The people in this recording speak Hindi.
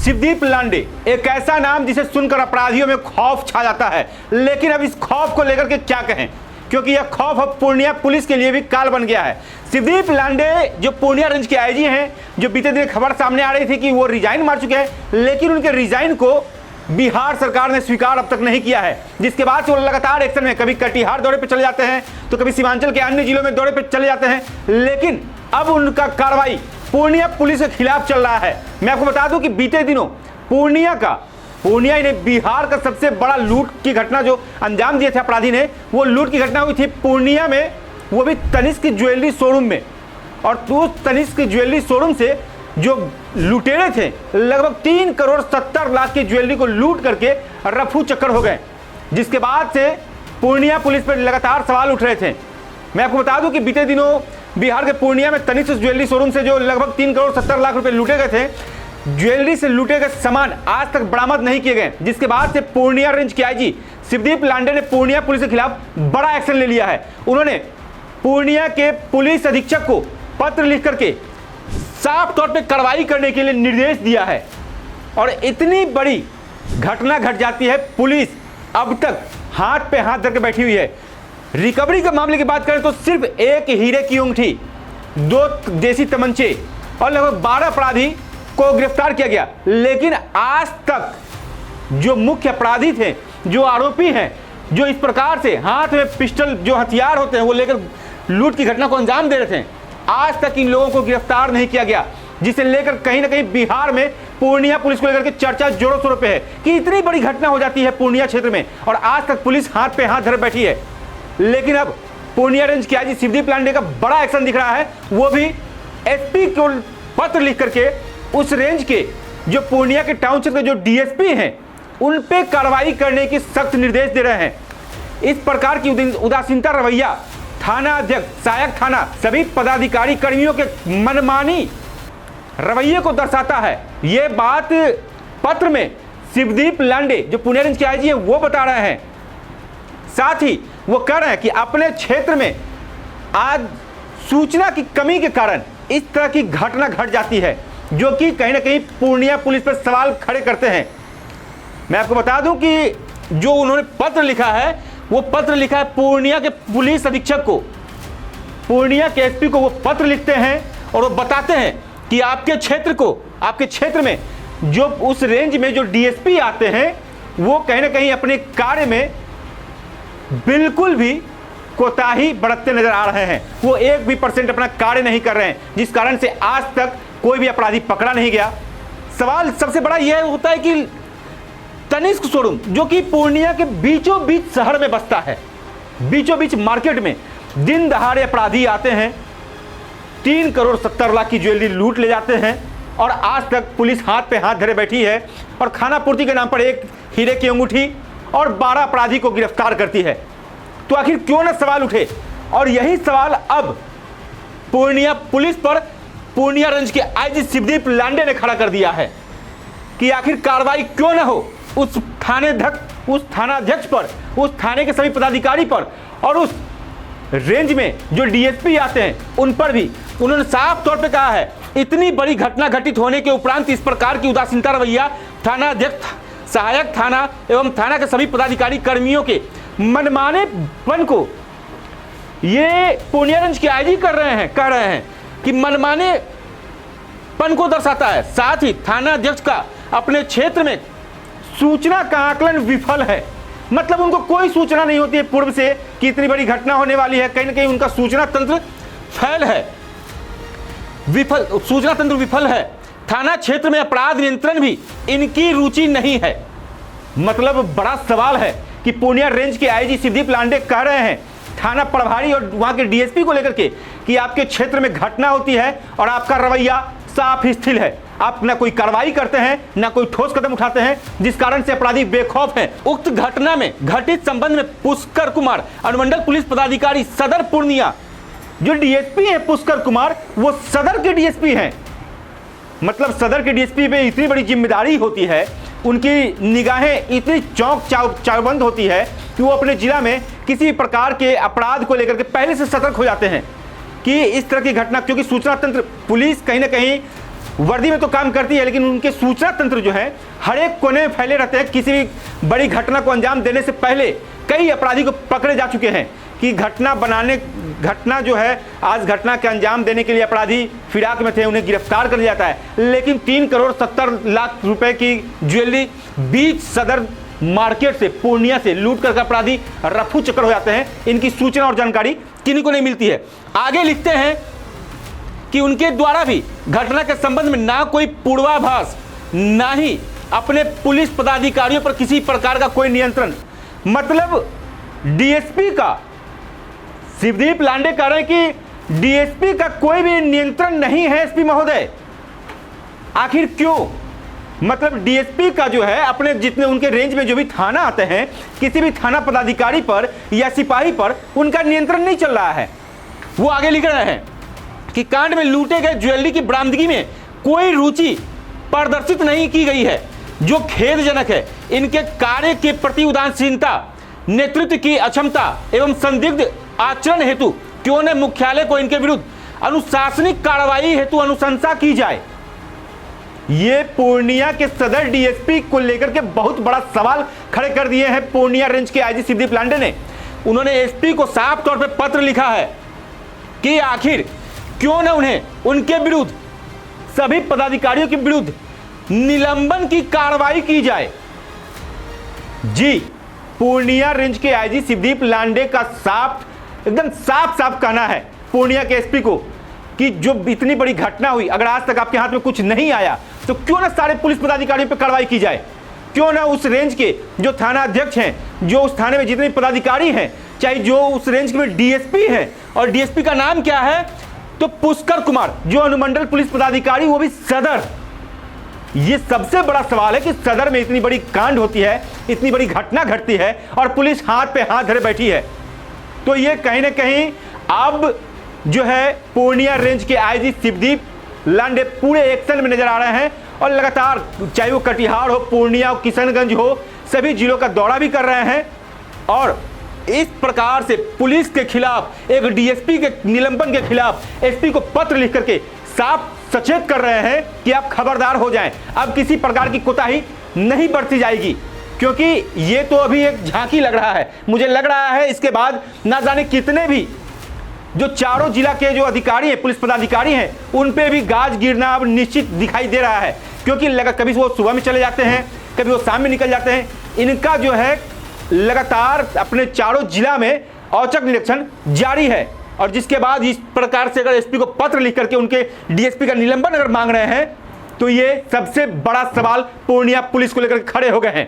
शिवदीप लांडे एक ऐसा नाम जिसे सुनकर अपराधियों में खौफ छा जाता है, लेकिन अब इस खौफ को लेकर के क्या कहें, क्योंकि यह खौफ अब पूर्णिया पुलिस के लिए भी काल बन गया है। शिवदीप लांडे जो पूर्णिया रेंज के आईजी हैं, जो बीते दिन खबर सामने आ रही थी कि वो रिजाइन मार चुके हैं, लेकिन उनके रिजाइन को बिहार सरकार ने स्वीकार अब तक नहीं किया है, जिसके बाद से वो लगातार एक्शन में कभी कटिहार दौरे पर चले जाते हैं तो कभी सीमांचल के अन्य जिलों में दौरे पर चले जाते हैं, लेकिन अब उनका कार्रवाई पूर्णिया पुलिस के खिलाफ चल रहा है। मैं आपको बता दूं कि बीते दिनों पूर्णिया ही नहीं, बिहार का सबसे बड़ा लूट की घटना जो अंजाम दिए थे अपराधी ने, वो लूट की घटना हुई थी पूर्णिया में, वो भी तनिष्क ज्वेलरी शोरूम में। और उस तनिष्क ज्वेलरी शोरूम से जो लुटेरे थे लगभग 3 करोड़ 70 लाख की ज्वेलरी को लूट करके रफू चक्कर हो गए, जिसके बाद से पूर्णिया पुलिस पर लगातार सवाल उठ रहे थे। मैं आपको बता दूं कि बीते दिनों बिहार के पूर्णिया में तनिष्क ज्वेलरी शोरूम से जो लगभग 3 करोड़ 70 लाख रुपए लूटे गए थे, ज्वेलरी से लूटे गए सामान आज तक बरामद नहीं किए गए, जिसके बाद से पूर्णिया रेंज के आईजी शिवदीप लांडे ने पूर्णिया पुलिस के खिलाफ बड़ा एक्शन ले लिया है। उन्होंने पूर्णिया के पुलिस अधीक्षक को पत्र लिख करके साफ तौर पे कार्रवाई करने के लिए निर्देश दिया है। और इतनी बड़ी घटना घट जाती है, पुलिस अब तक हाथ पे हाथ धर के बैठी हुई है। रिकवरी के मामले की बात करें तो सिर्फ एक हीरे की अंगूठी, 2 देसी तमंचे और लगभग 12 अपराधी को गिरफ्तार किया गया, लेकिन आज तक जो मुख्य अपराधी थे, जो आरोपी हैं, जो इस प्रकार से हाथ में पिस्टल जो हथियार होते हैं वो लेकर लूट की घटना को अंजाम दे रहे थे, आज तक इन लोगों को गिरफ्तार नहीं किया गया, जिसे लेकर कहीं ना कहीं बिहार में पूर्णिया पुलिस को लेकर के चर्चा जोरों शोरों पे है कि इतनी बड़ी घटना हो जाती है पूर्णिया क्षेत्र में और आज तक पुलिस हाथ पे हाथ धरे बैठी है। लेकिन अब पूर्णिया रेंज के आईजी शिवदीप लांडे का बड़ा एक्शन दिख रहा है, वो भी एसपी को पत्र लिख करके उस रेंज के जो पूर्णिया के टाउनशिप के जो डीएसपी हैं उन पे कार्रवाई करने की सख्त निर्देश दे रहे हैं। इस प्रकार की उदासीनता रवैया थाना अध्यक्ष, सहायक थाना, सभी पदाधिकारी कर्मियों के मनमानी रवैये को दर्शाता है। ये बात पत्र में शिवदीप लांडे जो पूर्णिया रेंज के आईजी हैं वो बता रहे हैं। साथ ही वो कह रहे हैं कि अपने क्षेत्र में आज सूचना की कमी के कारण इस तरह की घटना घट जाती है, जो कि कहीं ना कहीं पूर्णिया पुलिस पर सवाल खड़े करते हैं। मैं आपको बता दूं कि जो उन्होंने पत्र लिखा है वो पत्र लिखा है पूर्णिया के पुलिस अधीक्षक को, पूर्णिया के एसपी को वो पत्र लिखते हैं और वो बताते हैं कि आपके क्षेत्र में जो उस रेंज में जो डीएसपी आते हैं वो कहीं ना कहीं अपने कार्य में बिल्कुल भी कोताही बरतते नजर आ रहे हैं। वो 1% अपना कार्य नहीं कर रहे हैं, जिस कारण से आज तक कोई भी अपराधी पकड़ा नहीं गया। सवाल सबसे बड़ा यह होता है कि तनिष्क शोरूम जो कि पूर्णिया के बीचों बीच शहर में बसता है, बीचों बीच मार्केट में दिन दहाड़े अपराधी आते हैं, 3 करोड़ 70 लाख की ज्वेलरी लूट ले जाते हैं और आज तक पुलिस हाथ पे हाथ धरे बैठी है और खाना पूर्ति के नाम पर एक हीरे की अंगूठी और 12 अपराधी को गिरफ्तार करती है। तो आखिर क्यों न सवाल उठे, और यही सवाल अब पूर्णिया पुलिस पर पूर्णिया रेंज के आईजी शिवदीप लांडे ने खड़ा कर दिया है कि आखिर कार्रवाई क्यों न हो उस थानाध्यक्ष पर, उस थाने के सभी पदाधिकारी पर और उस रेंज में जो डीएसपी आते हैं उन पर भी। उन्होंने साफ तौर पे कहा है इतनी बड़ी घटना घटित होने के उपरांत इस प्रकार की उदासीनता रवैया थानाध्यक्ष, सहायक थाना एवं थाना के सभी पदाधिकारी कर्मियों के मनमानेपन को ये पूर्णिया रेंज के आईजी कह रहे हैं कि मनमानेपन को दर्शाता है। साथ ही थाना अध्यक्ष का अपने क्षेत्र में सूचना का आकलन विफल है, मतलब उनको कोई सूचना नहीं होती है पूर्व से कि इतनी बड़ी घटना होने वाली है। कहीं ना कहीं उनका सूचना तंत्र विफल है। थाना क्षेत्र में अपराध नियंत्रण भी इनकी रुचि नहीं है। मतलब बड़ा सवाल है कि पूर्णिया रेंज के आईजी शिवदीप लांडे कह रहे हैं थाना प्रभारी और वहां के डीएसपी को लेकर के कि आपके क्षेत्र में घटना होती है और आपका रवैया साफ स्थिर है, आप ना कोई कार्रवाई करते हैं ना कोई ठोस कदम उठाते हैं, जिस कारण से अपराधी बेखौफ हैं। उक्त घटना में घटित संबंध में पुष्कर कुमार अनुमंडल पुलिस पदाधिकारी सदर पूर्णिया जो डीएसपी है, पुष्कर कुमार वो सदर के डीएसपी हैं। मतलब सदर के डीएसपी पे इतनी बड़ी जिम्मेदारी होती है, उनकी निगाहें इतनी चावबंद होती है कि वो अपने जिला में किसी प्रकार के अपराध को लेकर के पहले से सतर्क हो जाते हैं कि इस तरह की घटना, क्योंकि सूचना तंत्र पुलिस कहीं ना कहीं वर्दी में तो काम करती है, लेकिन उनके सूचना तंत्र जो है हर एक कोने में फैले रहते हैं। किसी भी बड़ी घटना को अंजाम देने से पहले कई अपराधी को पकड़े जा चुके हैं कि घटना जो है, आज घटना के अंजाम देने के लिए अपराधी फिराक में थे, उन्हें गिरफ्तार कर लिया जाता है। लेकिन 3,70,00,000 रुपए की ज्वेलरी बीच सदर मार्केट से, पूर्णिया से लूट कर अपराधी रफू चक्कर हो जाते हैं। इनकी सूचना और जानकारी किन्हीं को नहीं मिलती है। आगे लिखते हैं कि उनके द्वारा भी घटना के संबंध में ना कोई पूर्वाभास, ना ही अपने पुलिस पदाधिकारियों पर किसी प्रकार का कोई नियंत्रण। मतलब डीएसपी का, शिवदीप लांडे कह रहे हैं कि डीएसपी का कोई भी नियंत्रण नहीं है। एसपी महोदय, आखिर क्यों? मतलब डीएसपी का जो है अपने जितने उनके रेंज में जो भी थाना आते हैं, किसी भी थाना पदाधिकारी पर या सिपाही पर उनका नियंत्रण नहीं चल रहा है। वो आगे लिख रहे हैं कि कांड में लूटे गए ज्वेलरी की बरामदगी में कोई रुचि प्रदर्शित नहीं की गई है, जो खेदजनक है। इनके कार्य के प्रति उदासीनता, नेतृत्व की अक्षमता एवं संदिग्ध आचरण हेतु क्यों न मुख्यालय को इनके विरुद्ध अनुशासनिक कार्रवाई हेतु अनुशंसा की जाए। ये पूर्णिया के सदर डीएसपी को लेकर के बहुत बड़ा सवाल खड़े कर दिए हैं पूर्णिया रेंज के आईजी शिवदीप लांडे ने। उन्होंने एसपी को साफ तौर पे पत्र लिखा है कि आखिर क्यों न उन्हें उनके विरुद्ध, सभी पदाधिकारियों के विरुद्ध निलंबन की कार्रवाई की जाए। जी, पूर्णिया रेंज के आईजी शिवदीप लांडे का एकदम साफ कहना है पूर्णिया के एसपी को कि जो इतनी बड़ी घटना हुई, अगर आज तक आपके हाथ में कुछ नहीं आया तो क्यों ना सारे पुलिस पदाधिकारियों पर कार्रवाई की जाए। क्यों ना उस रेंज के जो थाना अध्यक्ष हैं, जो उस थाने में जितने पदाधिकारी हैं, चाहे जो उस रेंज में डीएसपी हैं, और डीएसपी का नाम क्या है तो पुष्कर कुमार, जो अनुमंडल पुलिस पदाधिकारी, वो भी सदर। ये सबसे बड़ा सवाल है कि सदर में इतनी बड़ी कांड होती है, इतनी बड़ी घटना घटती है और पुलिस हाथ पे हाथ धरे बैठी है। तो ये कहीं ना कहीं अब जो है पूर्णिया रेंज के आईजी शिवदीप लांडे पूरे एक्शन में नजर आ रहे हैं और लगातार, चाहे वो कटिहार हो, पूर्णिया हो, किशनगंज हो, सभी जिलों का दौरा भी कर रहे हैं और इस प्रकार से पुलिस के खिलाफ, एक डीएसपी के निलंबन के खिलाफ एसपी को पत्र लिख करके साफ सचेत कर रहे हैं कि आप खबरदार हो जाएं। अब किसी प्रकार की कोताही नहीं बरती जाएगी, क्योंकि ये तो अभी एक झांकी लग रहा है। मुझे लग रहा है इसके बाद ना जाने कितने भी जो चारों जिला के जो अधिकारी हैं, पुलिस पदाधिकारी हैं, उन पे भी गाज गिरना अब निश्चित दिखाई दे रहा है। क्योंकि कभी वो सुबह में चले जाते हैं, कभी वो शाम में निकल जाते हैं। इनका जो है लगातार अपने चारों जिला में औचक निरीक्षण जारी है और जिसके बाद इस प्रकार से अगर एसपी को पत्र लिख करके उनके डीएसपी का निलंबन अगर मांग रहे हैं तो ये सबसे बड़ा सवाल पूर्णिया पुलिस को लेकर खड़े हो गए हैं।